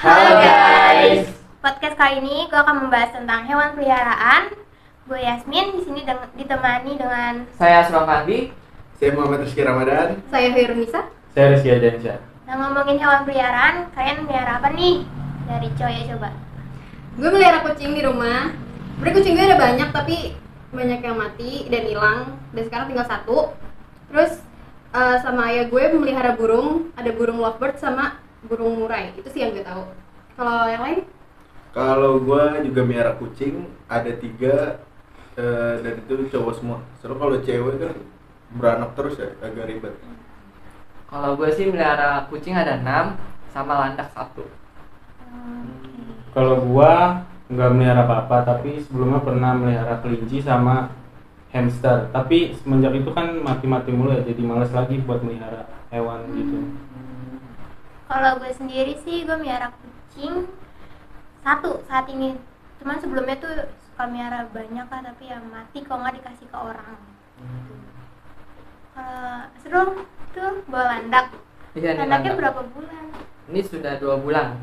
Halo guys. Podcast kali ini gue akan membahas tentang hewan peliharaan. Gue Yasmin, di sini ditemani dengan Saya Asraf Fandi. Saya Muhammad Rizky Ramadan. Saya Hirunisa. Saya Rizky Adensyah. Nah, ngomongin hewan peliharaan, kalian melihara apa nih? Dari Coy coba. Gue melihara kucing di rumah. Sebenernya kucing gue ada banyak tapi banyak yang mati dan hilang. Dan sekarang tinggal satu. Terus sama ayah gue memelihara burung. Ada burung lovebird sama burung murai. Itu sih yang gue tahu. Kalau yang lain? Kalau gue juga melihara kucing, ada 3 dan itu cowok semua. Soalnya kalau cewek kan beranak terus ya, agak ribet. Kalau gue sih melihara kucing ada 6 sama landak 1. Kalau gua nggak melihara apa-apa, tapi sebelumnya pernah melihara kelinci sama hamster. Tapi semenjak itu kan mati-mati mulu ya, jadi malas lagi buat melihara hewan gitu. Kalau gue sendiri sih gue melihara kucing 1 saat ini. Cuman sebelumnya tuh suka melihara banyak lah, tapi yang mati kalau nggak dikasih ke orang. Seru tuh bawa landak. Iya, ini Landaknya landak. berapa bulan? Ini sudah 2 bulan.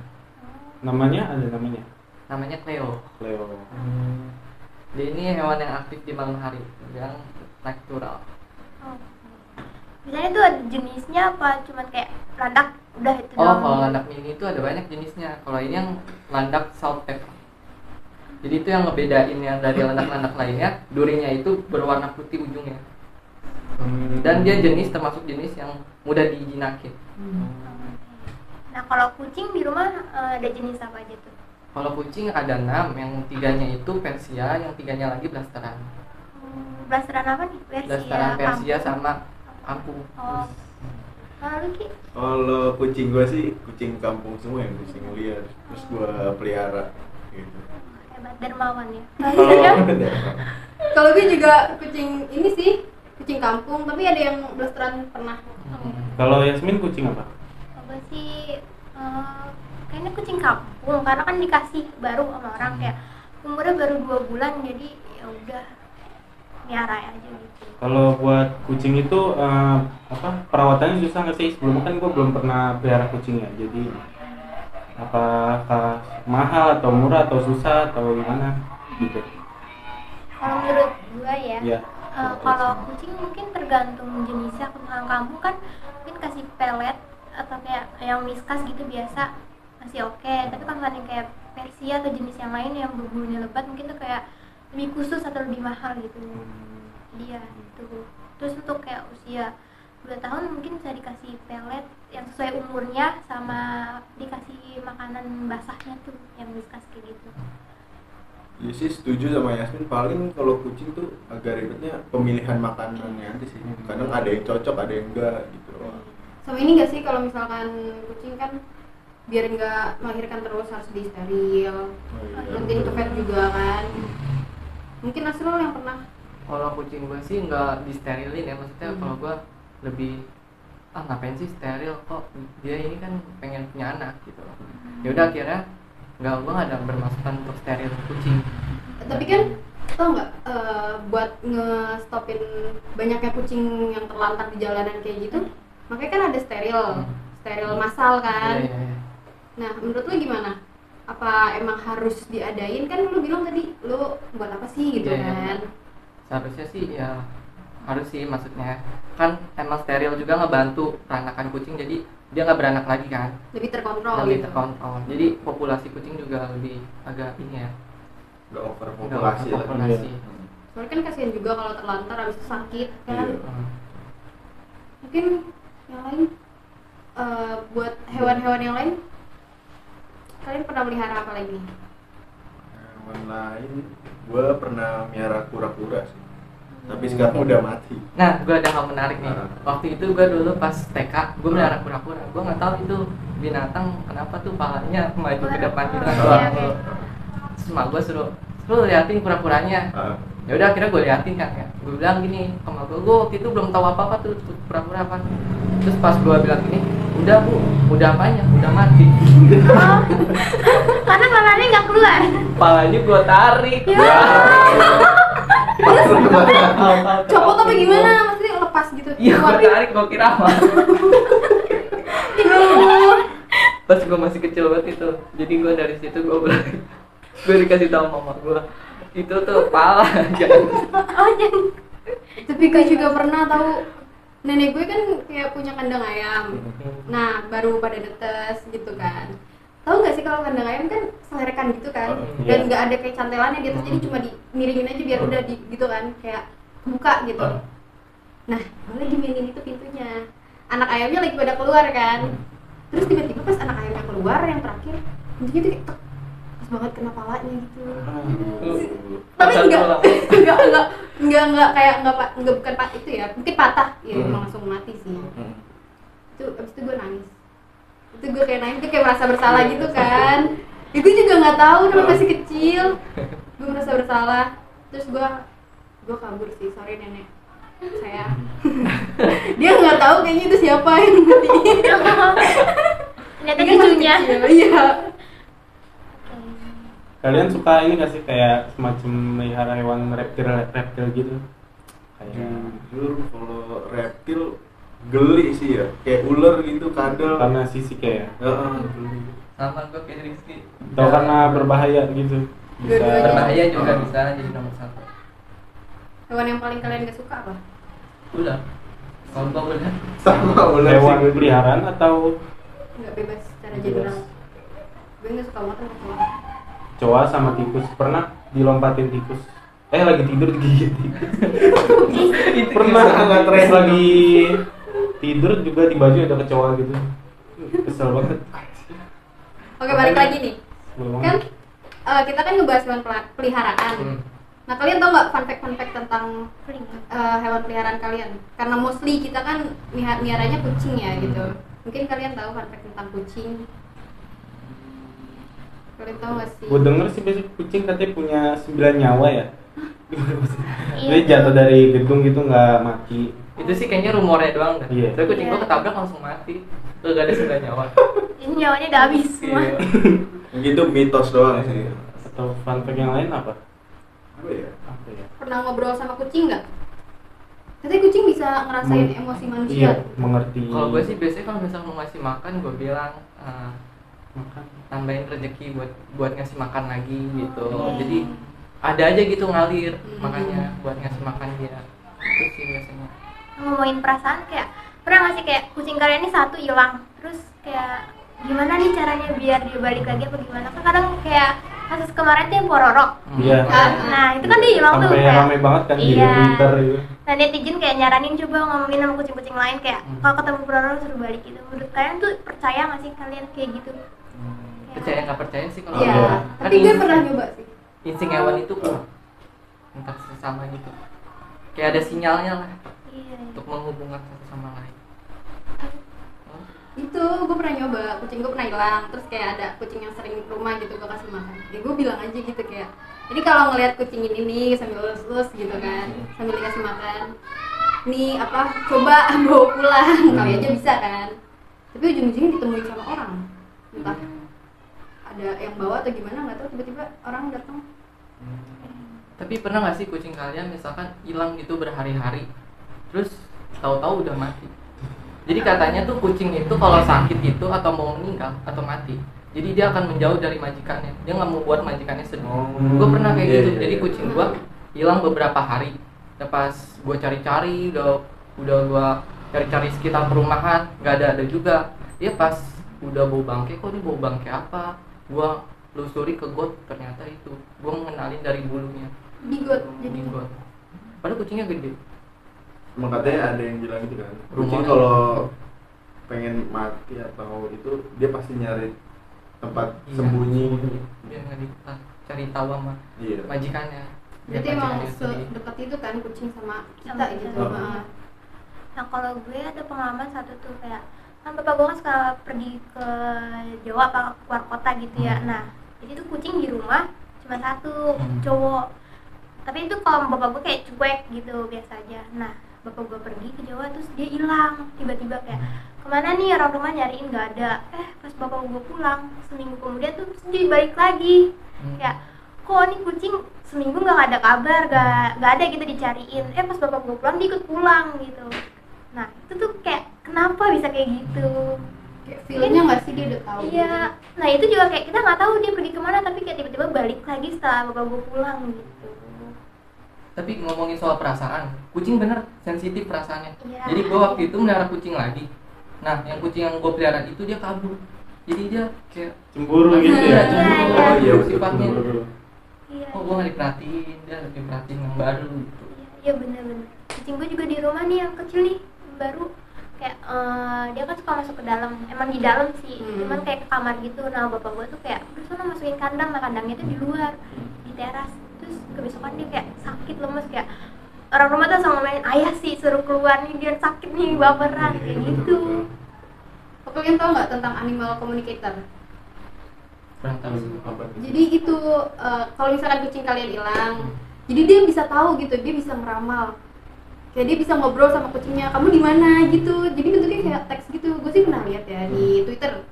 Namanya ada namanya. Namanya Cleo. Leo. Dia ini hewan yang aktif di malam hari, yang natural. Oh. Biasanya tuh ada jenisnya apa? Cuman kayak landak udah itu Oh, doang. kalau landak mini itu ada banyak jenisnya. Kalau ini yang landak South Pepper. Jadi itu yang ngebedain yang dari landak-landak lainnya, durinya itu berwarna putih ujungnya. Dan dia termasuk jenis yang mudah dijinakin. Nah, kalau kucing di rumah ada jenis apa aja tuh? Kalau kucing ada 6, yang 3-nya itu Persia, yang 3-nya lagi Blasteran. Blasteran apa nih? Blasteran Persia kampung. sama Ampung. Oh. Lalu Ki? Kalau kucing gue sih kucing kampung semua, yang kucing liar. Terus gue pelihara gitu. Hebat dermawan ya. Kalau gue juga kucing ini sih, kucing kampung, tapi ada yang blasteran pernah. Kalau Yasmin kucing apa? Apa sih? Kayaknya kucing kampung karena kan dikasih baru sama orang, kayak umurnya baru 2 bulan, jadi ya udah miara aja gitu. Kalau buat kucing itu perawatannya susah nggak sih? Sebelumnya kan gua belum pernah pelihara kucing ya, jadi apakah mahal atau murah atau susah atau gimana gitu? Kalau menurut gua ya, Ya. kalau kucing mungkin tergantung jenisnya. Kalau kampung kan mungkin kasih pelet atau kayak yang whiskas gitu biasa masih oke. Tapi kalau yang kayak Persia atau jenis yang lain yang berbulunya lebat, mungkin tuh kayak lebih khusus atau lebih mahal gitu. Dia gitu. Terus untuk kayak usia 2 tahun mungkin bisa dikasih pelet yang sesuai umurnya, sama dikasih makanan basahnya tuh yang whiskas kayak gitu. Iya sih, setuju sama Yasmin. Paling kalau kucing tuh agak ribetnya pemilihan makanannya aja sih. Kadang ada yang cocok, ada yang enggak gitu. Sama ini nggak sih, kalau misalkan kucing kan biar nggak melahirkan terus harus di steril. Nanti itu vet juga kan. Mungkin Asrul yang pernah. Kalau kucing gue sih nggak disterilin ya, maksudnya kalau gue lebih ngapain sih steril, kok dia ini kan pengen punya anak gitu. Ya udah akhirnya gue nggak ada bermasukan untuk steril kucing. Tapi kan tau nggak, buat ngestopin banyaknya kucing yang terlantar di jalanan kayak gitu, makanya kan ada steril massal kan. Iya. Nah, menurut lu gimana? Apa emang harus diadain? Kan lu bilang tadi lu buat apa sih gitu Iya. kan? Seharusnya sih ya harus sih, maksudnya kan emang steril juga ngebantu peranakan kucing, jadi dia nggak beranak lagi kan, Lebih terkontrol lebih gitu. terkontrol. Jadi populasi kucing juga lebih agak ini ya, Nggak nggak overpopulasi lah. overpopulasi. Soalnya kan kasihan juga kalau terlantar habis itu sakit kan. Iya. Mungkin yang lain, buat hewan-hewan yang lain, kalian pernah melihara apa lagi? Hewan lain, gue pernah melihara kura-kura sih. Tapi sekarang udah mati. Nah, gue ada hal menarik nih. Ah. Waktu itu gue dulu pas TK, gue melihara kura-kura. Gue nggak tahu itu binatang kenapa tuh palanya maju ke depan gitu kan. Iya. Terus emak gue suruh liatin kura-kuranya. Ya udah akhirnya gue liatin kan ya. Gue bilang gini, sama gue waktu itu belum tahu apa-apa tuh kura-kura apa. Terus pas gue bilang gini, udah bu, udah apanya? Udah mati. Oh, karena palanya nggak keluar. Palanya gue tarik. Ya. Copot apa gimana? Maksudnya lepas gitu? Iya, gue tarik, gue kira apa. pas gue masih kecil banget itu. Jadi gue dari situ gue gue dikasih tahu mama gue itu tuh pala jangan. Oh jangan. Tapi gue juga pernah tahu, nenek gue kan kayak punya kandang ayam. Nah, baru pada netes gitu kan. Tahu nggak sih kalau kandang ayam kan selerekan gitu kan, dan nggak ada kayak cantelannya di atas, jadi cuma dimiringin aja biar udah di gitu kan, kayak buka gitu. Nah, boleh dimainin itu pintunya. Anak ayamnya lagi pada keluar kan. Terus tiba-tiba pas anak ayamnya keluar yang terakhir, pintunya tuh kayak tek, pas banget kena palanya gitu. Tapi enggak kayak enggak bukan itu ya, mungkin patah ya, emang langsung mati sih. Itu abis itu gue nangis. Itu gue kayak nangis, gue kayak merasa bersalah gitu kan. Ya, gue juga nggak tahu, namanya masih kecil. Gue merasa bersalah. Terus gue kabur sih, sorry nenek saya. Dia nggak tahu kayaknya itu siapa yang matiin. Ternyata cucunya. Iya. Kalian suka ini nggak sih kayak semacam melihara hewan reptil gitu? Kayak Jujur kalau reptil geli sih ya, kayak ular gitu kadal. karena sisik ya. Geli. Sama gue kayak Rizky. Atau karena berbahaya gitu. Bisa Dua-duanya. Berbahaya juga bisa jadi nomor 1. Hewan yang paling kalian gak suka apa? Ular. Kalau gue ular. Sama ular hewan sih. peliharaan atau Nggak bebas secara general. Gue nggak suka banget sama hewan. kecoa sama tikus. Pernah dilompatin tikus? Lagi tidur digigit tikus. Pernah sangat pas random. lagi tidur juga di baju ada kecoa gitu. Kesel banget. Oke, balik lagi nih. Sebel Kan banget. kita kan ngebahas hewan peliharaan. Nah, kalian tau nggak fun fact tentang hewan peliharaan kalian? Karena mostly kita kan miaranya kucing ya gitu. Mungkin kalian tahu fun fact tentang kucing? Kalian tahu nggak sih? Gue denger sih biasanya kucing katanya punya 9 nyawa ya. Iya. Jadi jatuh dari gedung gitu nggak mati. Itu sih kayaknya rumornya doang dah. Iya. Tapi kucing gue Iya. ketabrak langsung mati. Tuh gak ada 9 nyawa. Ini nyawanya udah habis semua. Iya. Gitu mitos doang sih. Atau fun fact yang lain apa? Apa ya? Apa ya? Pernah ngobrol sama kucing nggak? Katanya kucing bisa ngerasain emosi manusia. Iya, mengerti. Kalau gue sih biasanya kalau misalnya mau ngasih makan gue bilang makan. tambahin rezeki buat ngasih makan lagi gitu. Oh. Jadi ada aja gitu ngalir makanya Hmm. buat ngasih makan dia. Itu sih biasanya. Ngomongin perasaan kayak pernah nggak sih kayak kucing kalian ini satu hilang, terus kayak gimana nih caranya biar dia balik lagi apa gimana? Kan kadang kayak kasus kemarin tuh yang Pororo. Iya. Nah itu kan dia hilang tuh Sampai kayak. rame banget kan di Iya. Twitter gitu. Nah netizen kayak nyaranin coba ngomongin sama kucing-kucing lain kayak kalau ketemu Pororo suruh balik gitu. Menurut kalian tuh percaya nggak sih kalian kayak gitu? Percaya nggak percaya sih kalau Iya. Iya. Tapi gue pernah nyoba sih. insting hewan itu kuat. Entah sesama gitu. Kayak ada sinyalnya lah Iya. untuk menghubungkan satu sama lain. Itu gue pernah nyoba, kucing gue pernah hilang. Terus kayak ada kucing yang sering ke rumah gitu, gue kasih makan. Ya gue bilang aja gitu kayak, jadi kalau ngelihat kucing ini nih sambil lus-lus gitu kan, sambil dikasih makan, nih apa, coba bawa pulang, kali aja bisa kan. Tapi ujung-ujungnya ditemuin sama orang, entah ada yang bawa atau gimana nggak tahu, tiba-tiba orang datang. Tapi pernah nggak sih kucing kalian misalkan hilang gitu berhari-hari, terus tahu-tahu udah mati? Jadi katanya tuh kucing itu kalau sakit itu atau mau meninggal atau mati, jadi dia akan menjauh dari majikannya. Dia nggak mau buat majikannya sedih. Gue pernah kayak Iya, gitu. iya, Jadi iya. kucing gue hilang beberapa hari. Dan pas gue cari-cari, udah gue cari-cari sekitar perumahan, nggak ada juga. Dia pas udah bau bangke, kok ini bau bangke apa? Gue lusuri ke got, ternyata itu. Gue mengenalin dari bulunya. Digot jadi Di got. Padahal kucingnya gede. Emang katanya ada yang bilang gitu kan, kucing Rumornya. kalau pengen mati atau itu dia pasti nyari tempat Iya. sembunyi. Biar nggak cari tahu sama Iya. majikannya. Biar berarti emang majikannya sedih. sedekat itu kan kucing sama kita Sama gitu. kita. Heeh. Nah kalau gue ada pengalaman satu tuh kayak kan bapak gue kan suka pergi ke Jawa apa keluar kota gitu ya. Nah jadi tuh kucing di rumah cuma satu cowok. Tapi itu kalau bapak gue kayak cuek gitu biasa aja. Nah bapak gue pergi ke Jawa terus dia hilang tiba-tiba kayak kemana nih orang rumah nyariin nggak ada. Pas bapak gue pulang seminggu kemudian tuh terus dia balik lagi kayak kok nih kucing seminggu nggak ada kabar nggak ada gitu dicariin. Pas bapak gue pulang dia ikut pulang gitu. Nah itu tuh kayak kenapa bisa kayak gitu? Kayak feelnya nggak sih dia udah tahu? Iya, nah itu juga kayak kita nggak tahu dia pergi kemana, tapi kayak tiba-tiba balik lagi setelah bapak gue pulang gitu. Tapi ngomongin soal perasaan, kucing bener sensitif perasaannya. Iya. Jadi gue waktu itu melihara kucing lagi. Nah, yang kucing yang gue pelihara itu dia kabur. Jadi dia kayak Cemburu gitu ya. Iya, Oh iya, betul. sifatnya. Cemburu. Iya. Oh, gue nggak diperhatiin, dia lebih perhatiin yang baru gitu. Iya bener-bener. Kucing gue juga di rumah nih yang kecil nih, yang baru kayak dia kan suka masuk ke dalam. Emang di dalam sih, cuman kayak ke kamar gitu. Nah bapak gue tuh kayak udah sana masukin kandang, nah kandangnya tuh di luar di teras. Terus kebesokan dia kayak sakit lemes, kayak orang rumah tuh langsung ngomongin, ayah sih suruh keluar nih, dia sakit nih baperan kayak gitu. Kalian tahu nggak tentang animal communicator? Kurang tahu sih. Apa? Jadi itu kalau misalkan kucing kalian hilang, jadi dia bisa tahu gitu, dia bisa meramal. Kayak dia bisa ngobrol sama kucingnya, kamu di mana gitu. Jadi bentuknya kayak teks gitu. Gue sih pernah lihat ya di Twitter.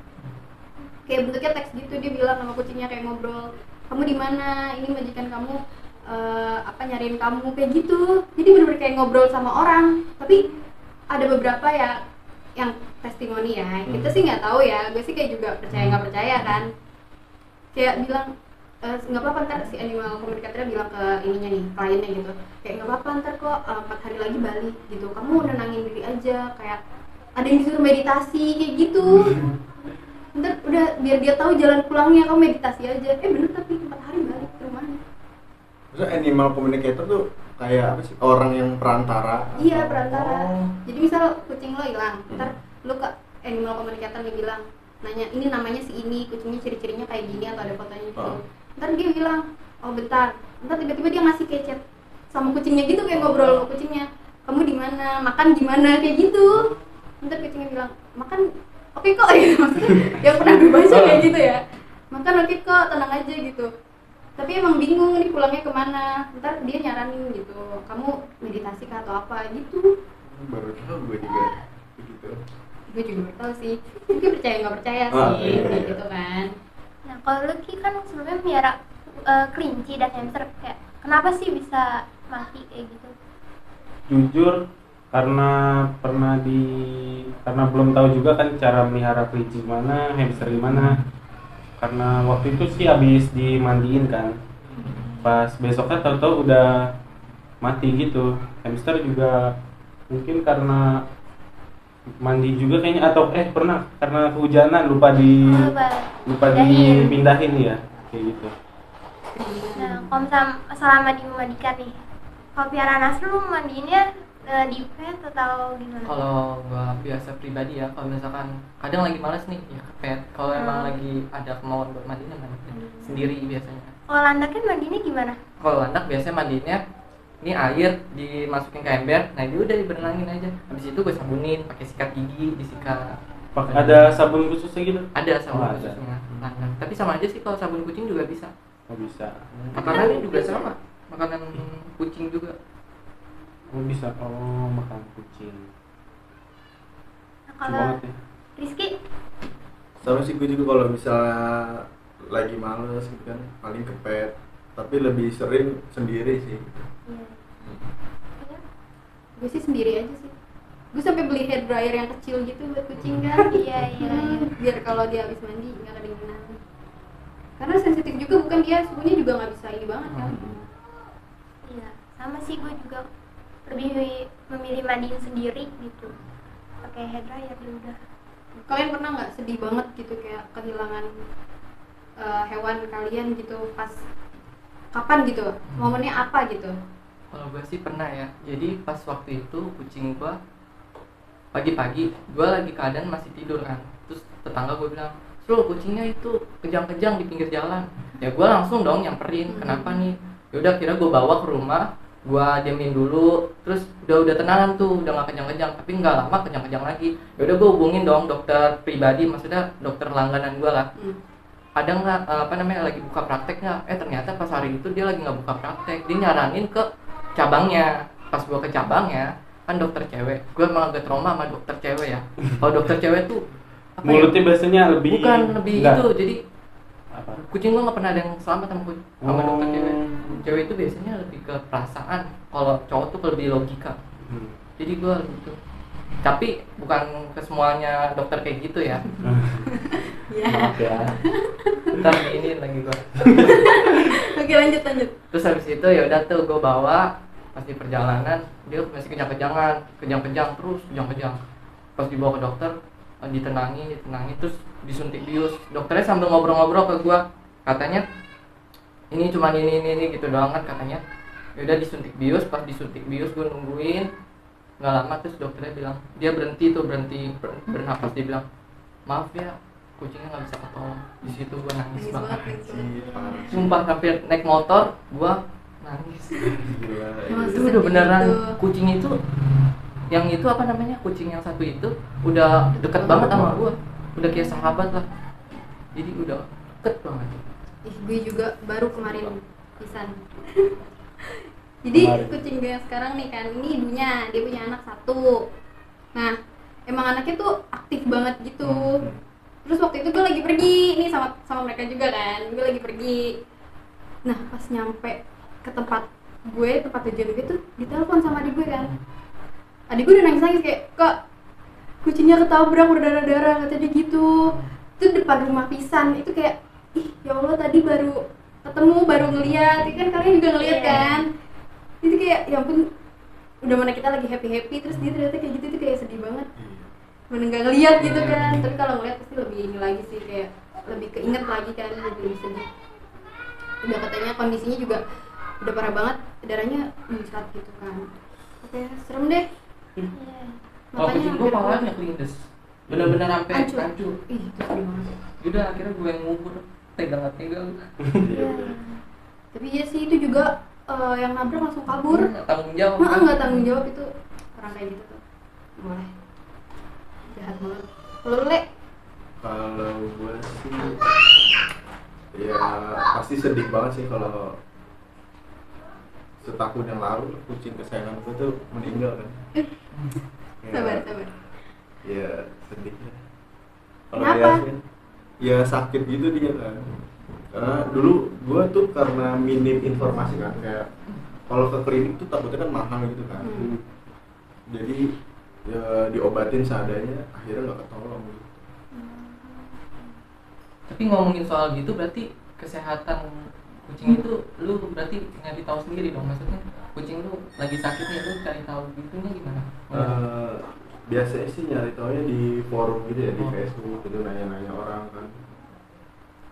Kayak bentuknya teks gitu, dia bilang sama kucingnya kayak ngobrol, kamu di mana? Ini majikan kamu nyariin kamu kayak gitu. Jadi bener-bener kayak ngobrol sama orang. Tapi ada beberapa ya yang testimoni ya. Kita sih nggak tahu ya. Gue sih kayak juga percaya nggak percaya kan. Kayak bilang nggak apa-apa ntar si animal communicator bilang ke ininya nih, kliennya gitu, kayak nggak apa-apa ntar kok 4 hari lagi balik gitu, kamu nenangin diri aja, kayak ada yang disuruh meditasi kayak gitu, ntar udah biar dia tahu jalan pulangnya, kamu meditasi aja. Bener, tapi 4 hari balik ke rumahnya. Maksudnya animal communicator tuh kayak apa sih? Orang yang perantara? Iya, atau- perantara. Oh. Jadi misal kucing lo hilang, ntar lu ke animal communicator nih bilang, nanya ini namanya si ini, kucingnya ciri-cirinya kayak gini atau ada fotonya gitu. Oh. Ntar dia bilang, oh bentar, ntar tiba-tiba dia ngasih kayak chat sama kucingnya gitu, kayak ngobrol sama kucingnya, kamu di mana, makan gimana, kayak gitu. Ntar kucingnya bilang, makan oke kok, gitu. Maksudnya yang pernah gue baca kayak gitu ya, makan oke kok, tenang aja gitu. Tapi emang bingung nih pulangnya kemana, ntar dia nyaranin gitu, kamu meditasi kah atau apa gitu. Baru tahu gue juga begitu. Gue juga baru tahu sih, gue percaya nggak percaya sih, Oh, iya, kayak iya. gitu kan. Nah kalau lu Ki kan sebelumnya melihara kelinci dan hamster, kayak kenapa sih bisa mati kayak gitu? Jujur karena karena belum tahu juga kan cara melihara kelinci gimana, hamster gimana. Karena waktu itu sih habis dimandiin kan, pas besoknya tahu-tahu udah mati gitu. Hamster juga mungkin karena mandi juga kayaknya, atau pernah karena kehujanan lupa Pindahin. dipindahin ya kayak gitu. Nah kalau misalnya selama dimandikan nih, kalau piara nasr lu mandiinnya di pet atau gimana? Kalau gua biasa pribadi ya, kalau misalkan kadang lagi males nih ya ke pet. Kalau emang lagi ada kemauan buat mandinya mandi sendiri biasanya. Kalau landaknya mandiinnya gimana? Kalau landak biasanya mandinya ini air dimasukin ke ember, nah dia udah diberenangin aja. Habis itu gue sabunin pakai sikat gigi, disikat. Ada sabun khususnya gitu? Ada sabun Oh, ada. khususnya landak. Tapi sama aja sih, kalau sabun kucing juga bisa. Oh bisa. Makanannya juga sama, makanan kucing juga. Oh bisa. Oh makan kucing. Nah, Lucu kalau banget ya. Rizky, Sama sih gue juga kalau misalnya lagi males gitu kan, paling ke pet. Tapi lebih sering sendiri sih. iya. Gue sih sendiri aja sih. Gue sampai beli hair dryer yang kecil gitu buat kucing kan. Iya, iya. Biar kalau dia habis mandi nggak kedinginan. Karena sensitif juga, bukan dia suhunya juga nggak bisa ini banget kan. Iya, sama sih gue juga lebih memilih mandiin sendiri gitu. Pakai hair dryer ya udah. Kalian pernah nggak sedih banget gitu kayak kehilangan hewan kalian gitu pas kapan gitu? Momennya apa gitu? Kalau gue sih pernah ya. Jadi pas waktu itu kucing gue pagi-pagi, gue lagi keadaan masih tidur kan. Terus tetangga gue bilang, "Slow, kucingnya itu kejang-kejang di pinggir jalan." Ya gue langsung dong nyamperin, kenapa nih? Ya udah, kira gue bawa ke rumah, gue diamin dulu, terus udah tenangan tuh, udah gak kejang-kejang. Tapi nggak lama kejang-kejang lagi. Ya udah, gue hubungin dong dokter pribadi, maksudnya dokter langganan gue lah. Ada nggak lagi buka praktek nggak? Ternyata pas hari itu dia lagi nggak buka praktek, dia nyaranin ke cabangnya. Pas gua ke cabangnya, kan dokter cewek, gua emang agak trauma sama dokter cewek ya. Kalau dokter cewek tuh apa ya? Mulutnya biasanya lebih Bukan lebih enggak. itu, jadi Apa? kucing gua nggak pernah ada yang selamat sama dokter cewek. Cewek itu biasanya lebih ke perasaan, kalau cowok tuh lebih logika. Hmm. Jadi gua gitu. Tapi bukan ke semuanya dokter kayak gitu ya. Iya. Maaf ya. Ntar ini lagi gua. Oke, lanjut. Terus habis itu ya udah tuh gue bawa pas di perjalanan dia masih kejang-kejang terus kejang-kejang. Pas dibawa ke dokter ditenangi terus disuntik bius. Dokternya sambil ngobrol-ngobrol ke gue, katanya ini cuma ini gitu doang kan katanya. Ya udah disuntik bius, pas disuntik bius gue nungguin nggak lama terus dokternya bilang dia berhenti bernapas, dia bilang maaf ya kucingnya nggak bisa ketolong. Di situ gue nangis Nangis banget. banget gitu. Sumpah sampai naik motor gua nangis. Gila, Mas, Itu udah beneran Itu. kucing itu yang itu apa namanya? Kucing yang satu itu udah deket banget sama gua. Udah kayak sahabat lah. Jadi udah deket banget. Ih, gue juga baru kemarin pisan. Jadi kucing gue yang sekarang nih kan, ini ibunya, dia punya anak 1. Nah, emang anaknya tuh aktif banget gitu. Terus waktu itu gue lagi pergi, nih sama mereka juga kan, gue lagi pergi. Nah, pas nyampe ke tempat tujuan gue tuh ditelepon sama adik gue kan. Adik gue udah nangis kayak, "Kak, kucingnya ketabrak berdarah-darah," kata dia gitu. Itu depan rumah pisan, itu kayak, ih ya Allah, tadi baru ketemu, baru ngeliat, itu kan kalian juga ngeliat kan. Itu kayak, ya ampun, udah mana kita lagi happy-happy, terus dia ternyata kayak gitu, itu kayak sedih banget. Mana nggak ngeliat gitu kan, tapi kalau ngeliat pasti lebih ini lagi sih, kayak lebih keinget lagi kan, lebih sedih. Udah katanya kondisinya juga udah parah banget, darahnya muncrat gitu kan. Oke, serem deh. Iya. Kalau kucing gua biar palanya kelindes. Bener-bener sampai hancur. hancur. Ih, itu sedih banget. Udah akhirnya gue yang ngubur, tegang. Iya. Tapi iya sih, itu juga yang nabrak langsung kabur. Nggak tanggung jawab. Nggak tanggung jawab itu orang kayak gitu tuh. Boleh. Jahat banget. Kalau Le, Kalau gue sih ya pasti sedih banget sih kalau setahun yang lalu kucing kesayangan gue tuh meninggal kan. sabar. Ya sedih ya. Kalau Kenapa? Yasmin, ya sakit gitu dia kan. Karena dulu gue tuh karena minim informasi kan, kayak kalau ke klinik tuh takutnya kan mahal gitu kan. Jadi ya diobatin seadanya, akhirnya nggak ketolong gitu. Tapi ngomongin soal gitu berarti kesehatan kucing itu lu berarti nyari tahu sendiri dong, maksudnya kucing lu lagi sakit nih lu cari tahu gitunya gimana? Biasanya sih nyari taunya di forum gitu ya, di Oh. Facebook gitu, nanya-nanya orang kan.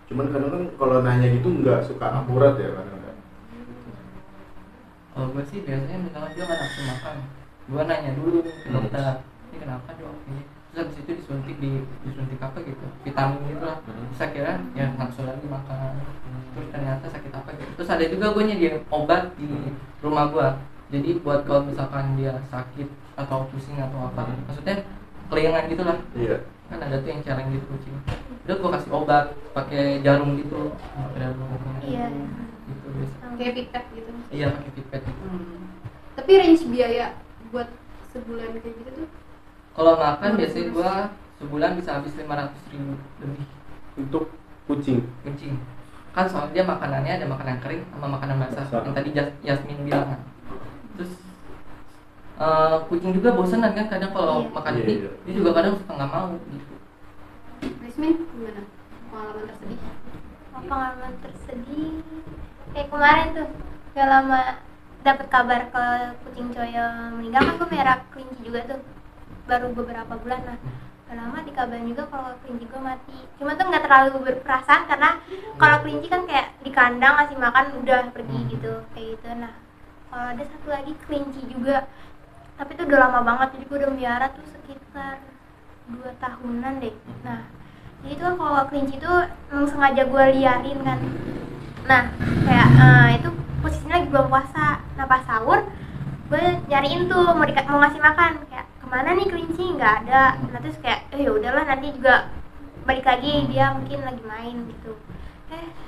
Cuman kadang kan kalau nanya gitu nggak suka akurat ya kadang kan. Kalau gue sih biasanya misalnya dia nggak nafsu makan, gue nanya dulu ke dokter, ini kenapa dok ini? Terus habis itu disuntik apa gitu, vitamin gitu lah. Terus akhirnya ya nafsu lagi makan. Terus ternyata sakit apa gitu. Terus ada juga gue nyediain obat di rumah gue. Jadi buat kalau misalkan dia sakit atau pusing atau apa, maksudnya kelingan gitu lah. Iya. Kan ada tuh yang celeng gitu kucing. Udah gue kasih obat pakai jarum gitu. Iya. Gitu biasa. kayak pipet gitu. Iya pakai pipet gitu. Tapi range biaya buat sebulan kayak gitu tuh Kalau makan biasanya gua sebulan bisa habis 500.000 lebih Untuk kucing. kucing. Kan soalnya dia makanannya ada makanan kering sama makanan basah. Basah. Yang tadi Yasmin bilang kan. Terus kucing juga bosenan kan kadang kalau Iya. makan Iya, ini, iya. dia juga kadang suka nggak mau gitu. Rismin gimana? Pengalaman tersedih? Pengalaman tersedih kayak kemarin tuh gak lama dapat kabar ke kucing coyo meninggal kan, gue merah kelinci juga tuh baru beberapa bulan lah. Gak lama dikabarin juga kalau kelinci gue mati. Cuma tuh nggak terlalu berperasaan karena kalau kelinci kan kayak di kandang ngasih makan udah pergi gitu kayak gitu. Nah kalau ada satu lagi kelinci juga, tapi itu udah lama banget, jadi gue udah melihara tuh sekitar 2 tahunan deh. Nah jadi tuh kalau kelinci tuh emang sengaja gue liarin kan. Nah kayak itu posisinya lagi belum puasa. Nah pas sahur gue nyariin tuh mau ngasih makan, kayak kemana nih kelinci, nggak ada. Nah terus kayak ya udahlah nanti juga balik lagi, dia mungkin lagi main gitu.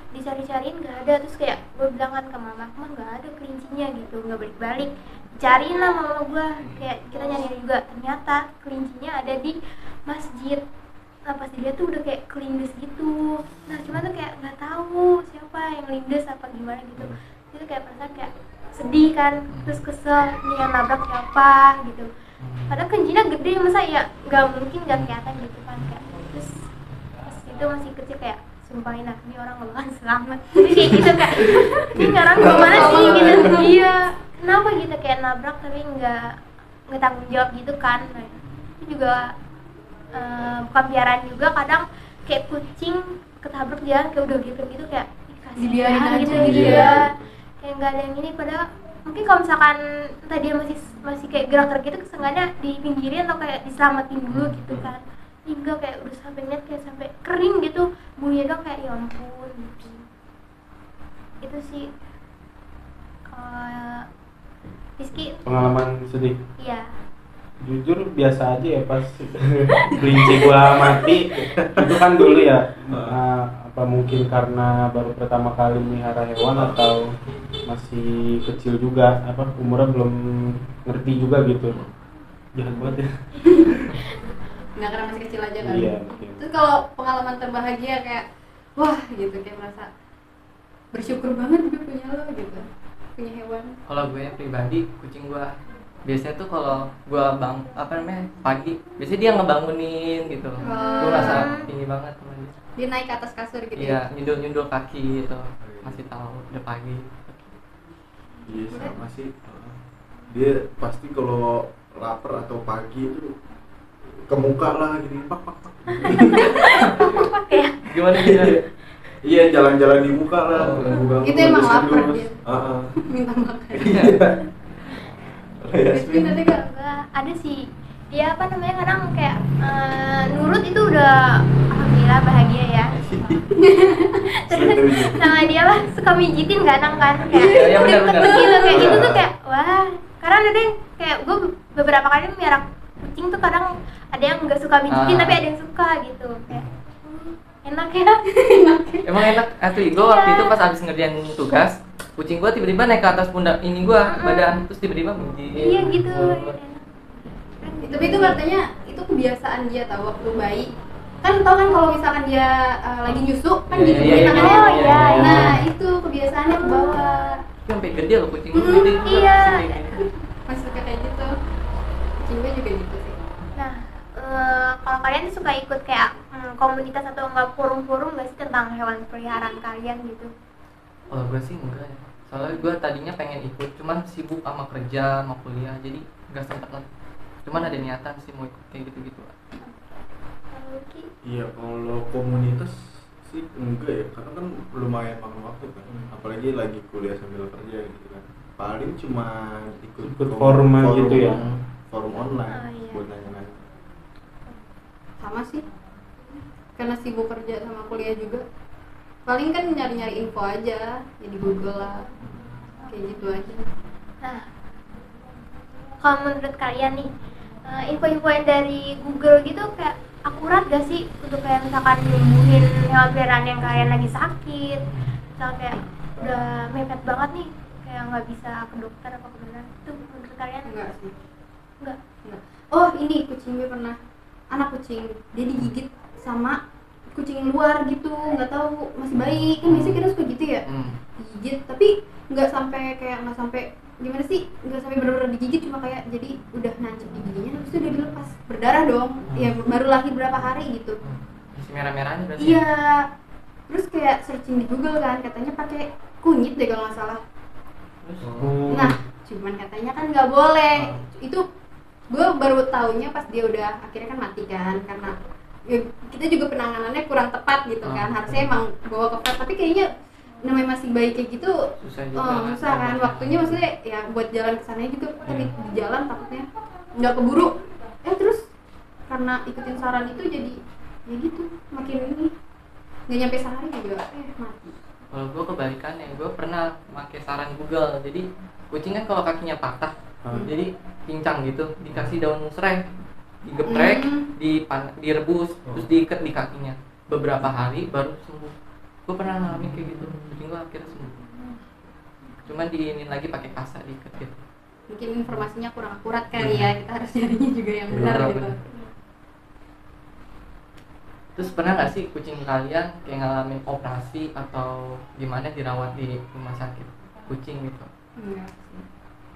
Dicari-cariin nggak ada. Terus kayak gue bilang kan ke mama, mah nggak ada kelincinya gitu, nggak balik-balik. Cariin lah mama gue, kayak kita nyari juga, ternyata kelincinya ada di masjid. Nah pas dia tuh udah kayak kelindes gitu. Nah cuma tuh kayak nggak tahu siapa yang lindes apa gimana gitu. Itu kayak perasaan kayak sedih kan, terus kesel nih yang nabrak siapa gitu. padahal kencingnya gede, masa ya nggak mungkin nggak kelihatan gitu kan. Kayak terus pas itu masih kecil kayak sumpahin ini orang nggak bakal selamat. Jadi kayak gitu kayak ini orang gimana sih gitu. Iya, kenapa gitu kayak nabrak tapi nggak tanggung jawab gitu kan. Nah, itu juga bukan piaraan juga, kadang kayak kucing ketabrak jalan kayak udah gitu kayak Dibiarin aja gitu gitu ya. ya, kayak nggak ada yang ini. Padahal mungkin kalau misalkan tadi dia masih kayak gerak gitu, kesengaja dipinggirin atau kayak diselamatin dulu gitu kan. Hingga kayak udah sampai net kayak sampai kering gitu bunyinya dong, kayak ya ampun gitu. Itu sih Rizky. Pengalaman sedih. Iya. Jujur biasa aja ya pas kelinci gua mati. Itu kan dulu ya, apa mungkin karena baru pertama kali melihara hewan atau masih kecil juga, apa umurnya belum ngerti juga gitu. Jahat banget ya. Nggak, karena masih kecil aja kan. Iya, mungkin. Terus kalau pengalaman terbahagia kayak wah gitu, kayak merasa bersyukur banget gue punya lo gitu, punya hewan. Kalau gue pribadi, kucing gue biasanya tuh kalau gue pagi, biasanya dia ngebangunin gitu. Gue rasa ini banget sama dia. Dia naik ke atas kasur gitu. Iya, nyundul kaki gitu, masih tahu udah pagi. Iya sama sih. Dia pasti kalau lapar atau pagi itu ke muka lah gini, pak. Gimana gitu? Iya, jalan-jalan di muka lah. Itu emang lapar dia. Heeh. Minta makan. Iya. Rizky ada gak? Ada sih, dia apa namanya kadang kayak nurut itu udah alhamdulillah bahagia ya. Terus sama dia lah suka mijitin kadang kan, kayak Iya, benar-benar. gitu kayak gitu tuh kayak wah. Karena ada yang kayak gue beberapa kali miara kucing tuh kadang ada yang nggak suka mijitin tapi ada yang suka gitu kayak enak ya. Emang enak asli. Gue waktu itu pas abis ngerjain tugas, kucing gue tiba-tiba naik ke atas pundak ini gue, badan, terus tiba-tiba menjijit. Iya gitu. Tapi itu katanya itu kebiasaan dia tahu waktu bayi. Kan tau kan kalau misalkan dia lagi nyusu kan Iya, gitu iya, iya. tangannya. Oh, iya, iya. Nah, itu kebiasaannya ke bawah. Itu sampai gede loh kucing gue, gede juga. Iya. Kayak gitu. Masih suka kayak gitu. Kucing gue juga gitu sih. Nah, kalau kalian suka ikut kayak komunitas atau enggak forum-forum nggak sih tentang hewan peliharaan kalian gitu? Kalau gue sih enggak ya. Soalnya gue tadinya pengen ikut, cuman sibuk sama kerja, sama kuliah, jadi nggak sempet lah. Cuman ada niatan sih mau ikut kayak gitu-gitu. Iya, kalau komunitas sih enggak ya, karena kan lumayan makan waktu kan, apalagi lagi kuliah sambil kerja gitu kan. Paling cuma ikut Forum gitu ya. Forum online Oh, iya. buat nanya-nanya. Sama sih. Karena sibuk kerja sama kuliah juga. Paling kan nyari-nyari info aja, ya di Google lah. Kayak gitu aja. Nah, kalau menurut kalian nih, info-info yang dari Google gitu kayak akurat gak sih untuk kayak misalkan nyembuhin hewan peliharaan yang kalian lagi sakit, misal kayak udah mepet banget nih, kayak nggak bisa ke dokter apa kemana? Itu menurut kalian? Enggak sih. Enggak. Enggak. Oh, ini kucing gue pernah, anak kucing dia digigit sama kucing luar gitu, nggak tahu masih bayi kan, biasanya kita suka gitu ya, digigit tapi nggak sampai gimana sih, nggak sampai benar-benar digigit, cuma kayak jadi udah nancep di giginya terus udah dilepas, berdarah dong, ya baru lahir berapa hari gitu. Masih merah-merahnya berarti. Iya, terus kayak searching di Google kan, katanya pakai kunyit deh kalau nggak salah. Oh. Nah, cuman katanya kan nggak boleh. Itu gue baru taunya pas dia udah akhirnya kan mati kan, karena ya, kita juga penanganannya kurang tepat gitu kan. Harusnya emang bawa ke vet, tapi kayaknya namanya masih bayi kayak gitu Susah juga. susah kan. Waktunya maksudnya ya buat jalan ke sana gitu, tapi di jalan takutnya nggak keburu. Terus karena ikutin saran itu jadi ya gitu, makin ini nggak nyampe sehari juga mati. Kalau gue kebalikannya, gue pernah pakai saran Google. Jadi kucing kan kalau kakinya patah, jadi pincang gitu, dikasih daun serai, digeprek, direbus, terus diikat di kakinya. Beberapa hari baru sembuh. Gue pernah ngalamin kayak gitu, kucing gue akhirnya sembuh. Cuman diinin lagi pakai kasa, diikat gitu. Mungkin informasinya kurang akurat kali ya, kita harus nyarinya juga yang benar gitu. Terus pernah nggak sih kucing kalian kayak ngalamin operasi atau gimana dirawat di rumah sakit kucing gitu? Enggak sih.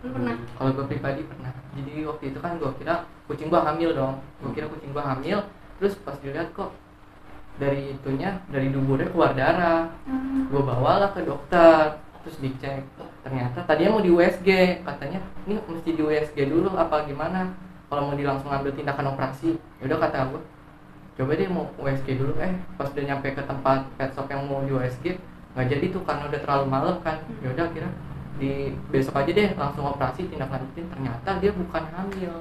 Lu pernah? Kalau gue pribadi pernah. Jadi waktu itu kan gue kira kucing gue hamil dong. Gue kira kucing gue hamil. Terus pas dilihat kok dari itunya, dari duburnya keluar darah. Gue bawalah ke dokter. Terus dicek. Ternyata tadinya mau di USG. Katanya ini mesti di USG dulu apa gimana. Kalau mau langsung ambil tindakan operasi. Yaudah kata gue, coba deh mau USG dulu. Pas udah nyampe ke tempat pet shop yang mau di USG, nggak jadi tuh karena udah terlalu malam kan. Yaudah kira di besok aja deh langsung operasi tindak lanjutin, ternyata dia bukan hamil,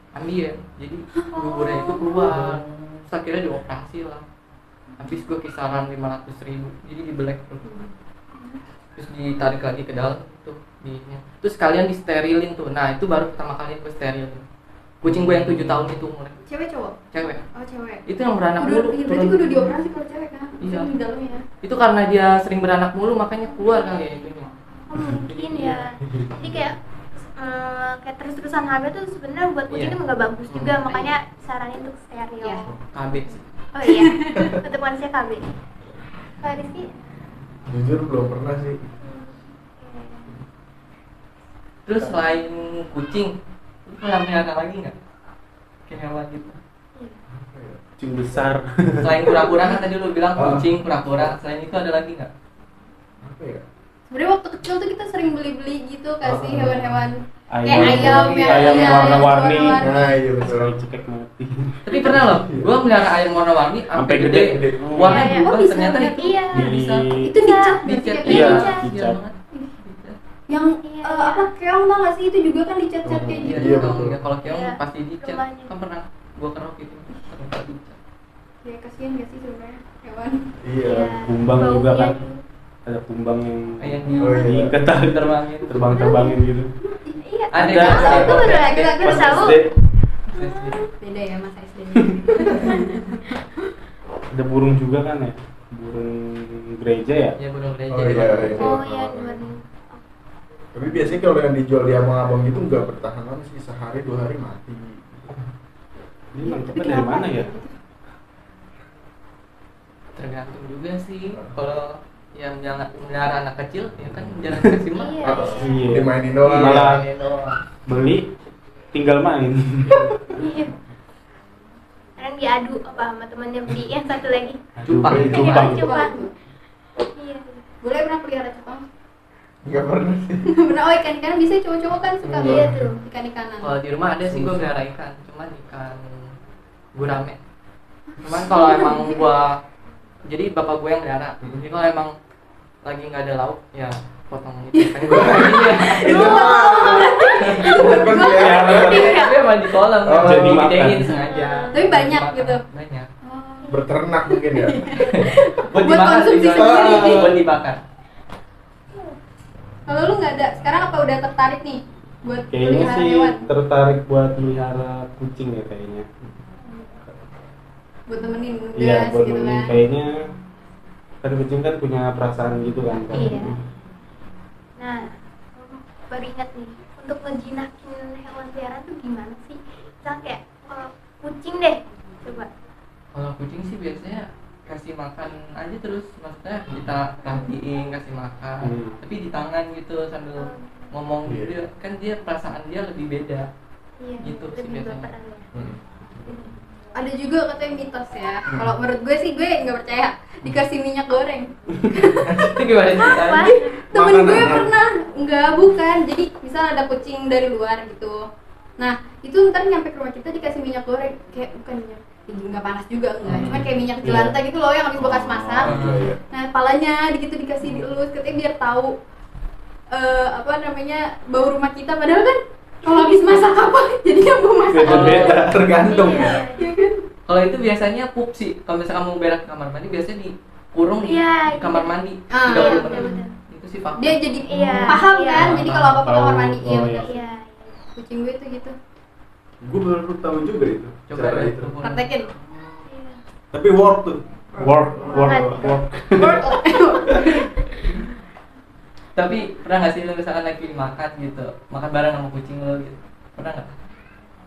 ambil jadi duburnya itu keluar. Terus akhirnya dioperasi lah, habis gue kisaran 500.000, jadi dibelek tuh, terus ditarik lagi ke dalam tuh terus kalian disterilin tuh. Nah itu baru pertama kali gue sterilin kucing gue yang 7 tahun itu umurnya. Cewek cowok? Cewek. Oh cewek. Itu yang beranak mulu. Berarti gue udah dioperasi kalau cewek kan? Iya. Di dalamnya. Itu karena dia sering beranak mulu makanya keluar kali ya itunya. Mungkin ya. Jadi kayak terus-terusan hamil tuh sebenarnya buat kucing itu nggak bagus juga, makanya saranin untuk steril. Iya. KB sih. Oh iya, untuk manusia KB. Kalau Rizky? Jujur belum pernah sih. Terus selain kucing, lu pernah melihara lagi nggak? Kayak hewan gitu. Kucing besar. Selain kura-kura kan tadi lu bilang kucing, kura-kura. Selain itu ada lagi nggak? Apa ya? Sebenarnya waktu kecil tuh kita sering beli-beli gitu kasih hewan-hewan Ayam, kayak ayam ya, ayam iya, warna-warni. warna-warni. Nah iya betul. Sekali cekek mati. Tapi pernah loh, gua melihara ayam warna-warni sampai gede. Warna Iya, iya. berubah, Oh, bisa ternyata banget. itu Iya. bisa. Itu dicat nggak sih Dicat. katanya? Iya, dicat. dicat. banget. Yang Iya. apa keong tau gak sih itu juga kan dicat-cat kayak Iya, gitu. Iya, dong. betul. Ya, kalau keong Iya, pasti dicat. rumahnya. Kan pernah gua kerok itu, ternyata dicat. Ya kasihan gak sih sebenarnya hewan. Iya. Kumbang Baunya juga kan. tuh. Ada kumbang yang Yang Oh, iya. diikat terbangin. terbang-terbangin gitu. Iya. Ada Ada. kan? Tahu tuh bener kita Pas tahu. SD Beda ya masa SD. ada burung juga kan ya, burung gereja ya. Ya burung gereja. Oh, iya, iya. Oh iya, bener. Tapi biasanya kalau yang dijual di abang-abang itu nggak bertahan lama sih, sehari 2 hari mati. Ini nangkepnya dari mana ya? Tergantung juga sih. Kalau yang jangan melihara anak kecil ya kan jangan kasih makan. Iya. Iya. Dimainin doang. Malah Iya, doang. beli tinggal main. Iya. Kadang diadu apa sama temennya beli yang satu lagi. Cupang. Beli cupang. Cupang. Iya. Boleh pernah pelihara cupang? Nggak pernah sih. Pernah. Oh ikan-ikan bisa cowok-cowok kan suka Iya tuh. ikan-ikanan. Kalau di rumah ada sih gua melihara ikan, cuman ikan gurame. Cuman kalau emang gua jadi bapak gue yang melihara. Jadi kalau emang lagi nggak ada lauk ya potong itu ikan gurame aja. Itu bukan ya. Tapi emang di kolam Oh, jadi makan. digedein sengaja. Tapi banyak Dimakan. gitu? Banyak. Oh. Berternak mungkin ya. Buat dibakar konsumsi juga. sendiri. Buat dibakar. Kalau lu nggak ada, sekarang apa udah tertarik nih buat Kayaknya pelihara sih hewan? tertarik buat melihara kucing ya kayaknya. Buat temenin Iya, nugas buat gitu nemenin. kan? Kayaknya kan kucing kan punya perasaan gitu kan. Iya. Nah, baru ingat nih, untuk ngejinakin hewan peliharaan tuh gimana sih? Misalnya kayak kucing deh, coba. Kalau kucing sih biasanya kasih makan aja terus, maksudnya kita perhatiin kasih makan, tapi di tangan gitu sambil ngomong Iya. gitu, kan dia perasaan dia lebih beda. Iya, Gitu sih lebih biasanya. berperan ya. Ada juga katanya mitos ya. Kalau menurut gue sih gue nggak percaya dikasih minyak goreng. Itu gimana ceritanya? Apa? Temen Makanan, gue kan? pernah, enggak bukan. Jadi misal ada kucing dari luar gitu. Nah itu ntar nyampe ke rumah kita dikasih minyak goreng. Kayak bukan minyak, nggak panas juga enggak. Cuman kayak minyak jelantah gitu loh yang habis bekas masak. Oh, iya. Nah palanya gitu dikasih dielus katanya biar tahu apa namanya bau rumah kita. Padahal kan kalau habis masak apa jadinya bau masak. Beda-beda. Tergantung Iya, ya. Iya kan? Kalau itu biasanya pup sih. Kalau misalkan mau berak ke kamar mandi biasanya dikurung di Iya, kamar iya. mandi Ah, 30 iya, menit. betul-betul. Itu sih fakta. Dia jadi Iya, paham iya. kan. Jadi kalau apa-apa Tahu. kamar mandi iya Oh, bener. Iya. Kucing gue tuh gitu. Gue baru tahu juga itu. Coba Cara deh, itu. kurung. Praktekin. Iya. Tapi work tuh. Work. Tapi pernah nggak sih lu misalkan lagi makan gitu, makan bareng sama kucing lu gitu? Pernah nggak?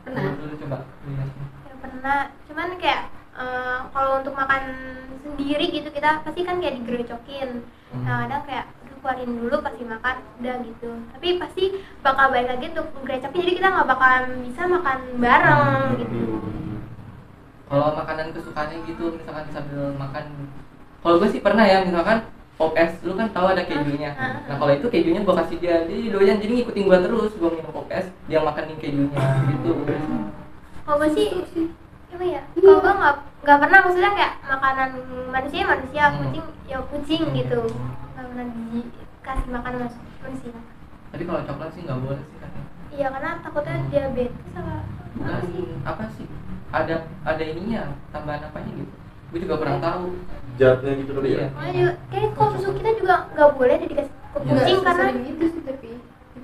Pernah. Dulu coba lihat. Ya, pernah, cuman kayak kalau untuk makan sendiri gitu kita pasti kan kayak digerocokin. Nah kadang kayak, aduh keluarin dulu pasti makan udah gitu, tapi pasti bakal balik lagi untuk ngegrecapin, jadi kita nggak bakalan bisa makan bareng gitu. Kalau makanan kesukaannya gitu, misalkan sambil makan, kalau gue sih pernah ya, misalkan pop es, lu kan tahu ada kejunya. Nah kalau itu kejunya gue kasih dia, jadi doyan, jadi ngikutin gue terus, gue minum pop es, dia makanin kejunya gitu. Kalau gue sih apa ya, kalau gue nggak pernah, maksudnya kayak makanan manusia kucing ya kucing gitu, nggak pernah dikasih makan manusia. Tapi kalau coklat sih nggak boleh sih katanya. Iya, karena takutnya diabetes sama apa sih. Apa sih? Ada ininya, tambahan apanya gitu. Gue juga kurang tahu. Zatnya gitu kali ya. Iya. Makanya kayak kalau susu kita juga nggak boleh dikasih ke Iya. kucing karena gitu sih, tapi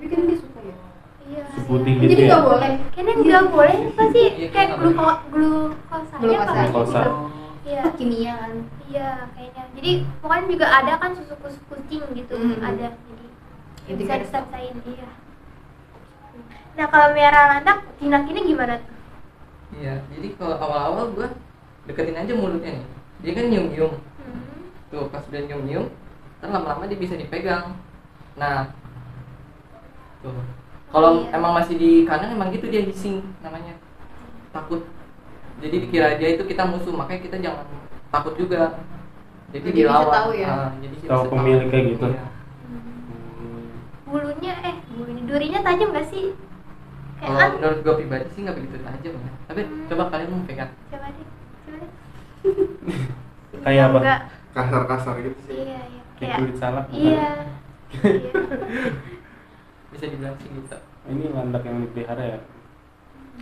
kan dia suka ya. iya. Susu putih iya. gitu Jadi ya. nggak boleh. Kayaknya nggak boleh pasti Iya, kayak nggak boleh. glukosa Glukosa. Glukosa. Iya. Kimia kan. Iya, kayaknya. Jadi pokoknya juga ada kan susu kucing gitu, ada. Jadi Jadi bisa kayak disamain dia. Nah, kalau merah landak jinak ini gimana tuh? Iya, jadi kalau awal-awal gue deketin aja mulutnya nih. Dia kan nyium-nyium. Tuh pas udah nyium-nyium, ntar lama-lama dia bisa dipegang. Nah, tuh. Kalau Iya. emang masih di kandang emang gitu dia hissing namanya. Takut. Jadi dikira dia itu kita musuh, makanya kita jangan takut juga. Jadi Jadi bisa dilawan. tahu ya? Jadi dia Tahu bisa pemiliknya gitu. Iya. Bulunya durinya tajam gak sih? Kayak Kalau kan menurut gue pribadi sih nggak begitu tajam ya. Tapi coba kalian mau pegang. coba deh. Kayak apa? Enggak. Kasar-kasar gitu sih. Iya. Kayak Kayak kulit salak. iya. Iya. Bisa dibilang sih gitu. Ini landak yang dipelihara ya.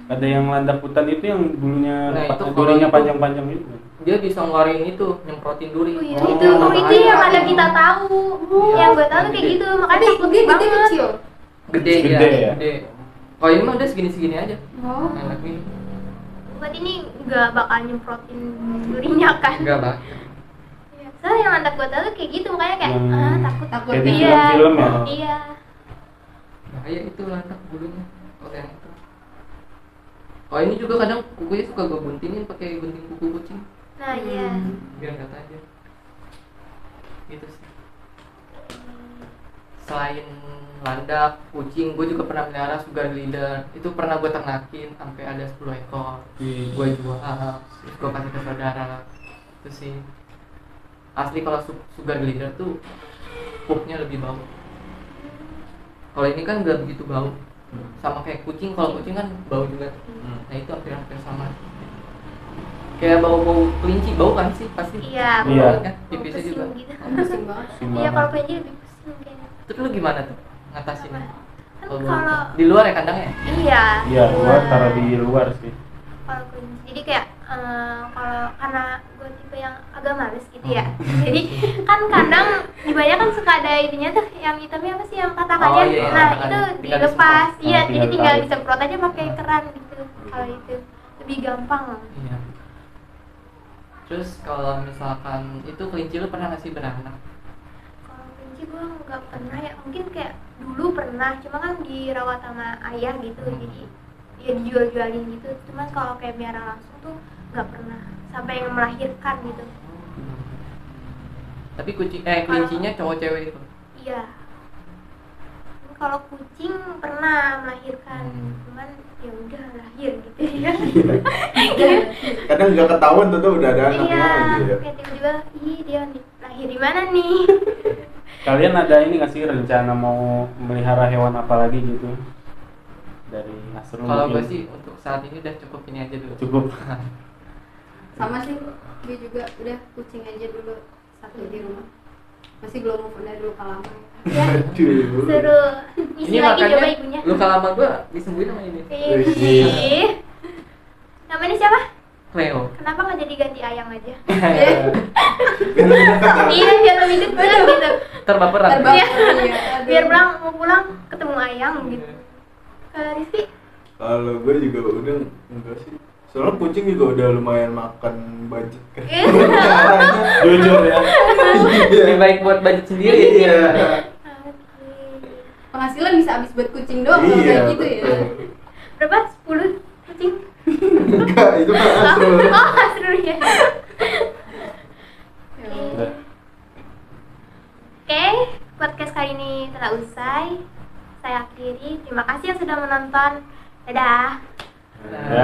Ada yang landak hutan itu yang bulunya Nah, itu kalau durinya itu- panjang-panjang gitu. Dia bisa ngeluarin itu, nyemprotin duri. Oh iya, Oh, itu yang ada kita tahu. Yang gue tahu tuh kayak gitu, makanya takut Dia gede banget. kecil. Gede, Gede ya, ya? gede. Kalau ini mah udah segini-segini aja. Oh. Enak nih. Buat ini nggak bakal nyemprotin durinya kan? Enggak, Bang. Iya. Soalnya yang anak gue tahu tuh kayak gitu, makanya kayak takut. Takut. Kayak di Iya. film-film ya. Iya. Bahaya itu lantak bulunya. Kalau yang itu. Oh ini juga kadang kukunya suka gue guntingin pakai gunting kuku kucing Nah iya. biar nggak tajam. Gitu sih. Selain landak, kucing, gue juga pernah melihara sugar glider. Itu pernah gue ternakin sampai ada 10 ekor. Gue jual, terus gue kasih ke saudara. Itu sih. Asli kalau sugar glider tuh pupnya lebih bau. Kalau ini kan nggak begitu bau. Sama kayak kucing, kalau kucing kan bau juga. Nah itu hampir sama. Kayak bau-bau kelinci, bau kan sih pasti. Iya. Iya. Kan pipisnya Pusing juga. gitu. Pusing banget. Iya, kalau kelinci lebih pusing kayaknya. Terus lu gimana tuh ngatasinnya? Kan Kalau kalau di luar ya kandangnya? iya. Iya, di gua taruh di luar sih. Kalau kelinci, jadi kayak kalau karena gue tipe yang agak males gitu ya, jadi kan kandang di banyak kan suka ada ininya tuh yang hitamnya apa sih yang tatakannya, Oh, iya, nah tatakan. itu Tinggal dilepas, disemprot. iya Oh, jadi tinggal tinggal tarik. disemprot aja pakai keran gitu, kalau itu lebih gampang. Iya. Terus kalau misalkan itu kelinci lu pernah ngasih beranak? Kalau kelinci gue nggak pernah ya, mungkin kayak dulu pernah, cuma kan dirawat sama ayah gitu, jadi ya dijual-jualin gitu, cuman kalau kayak biara langsung tuh nggak pernah sampai yang melahirkan gitu. Tapi kelincinya cowok cewek itu. Iya. Kalau kucing pernah melahirkan, cuman ya udah lahir gitu ya. Kadang nggak ketahuan tuh udah ada anaknya Iya, gitu ya. kayak tiba-tiba, ih dia lahir di mana nih? Kalian ada ini nggak sih rencana mau melihara hewan apa lagi gitu? Dari Asrul Kalau gue mungkin. sih untuk saat ini udah cukup ini aja dulu. Cukup. Sama sih, gue juga udah kucing aja dulu satu di rumah. Masih belum move on dari luka lama. Ya, Aduh. seru. Isi lagi coba ibunya. luka lama gue disembuhin sama ini. Ih. Namanya siapa? Cleo. Kenapa nggak jadi ganti ayang aja? Biar lebih dekat ya. Iya, biar lebih dekat gitu. Terbaperan. Terbang. Iya. Iya, aduh. Biar mau pulang ketemu ayang gitu. Rizky, Kalau gue juga udah enggak sih. Soalnya kucing juga udah lumayan makan budget kan. Jujur ya. Lebih baik buat budget sendiri. Iya. Penghasilan bisa habis buat kucing doang kalau Iya. kayak gitu ya. betul. berapa? 10 kucing? Enggak, itu kan Asrul. Oh, seru ya. Udah. Oke, podcast kali ini telah usai. Saya akhiri. Terima kasih yang sudah menonton. Dadah. Ya.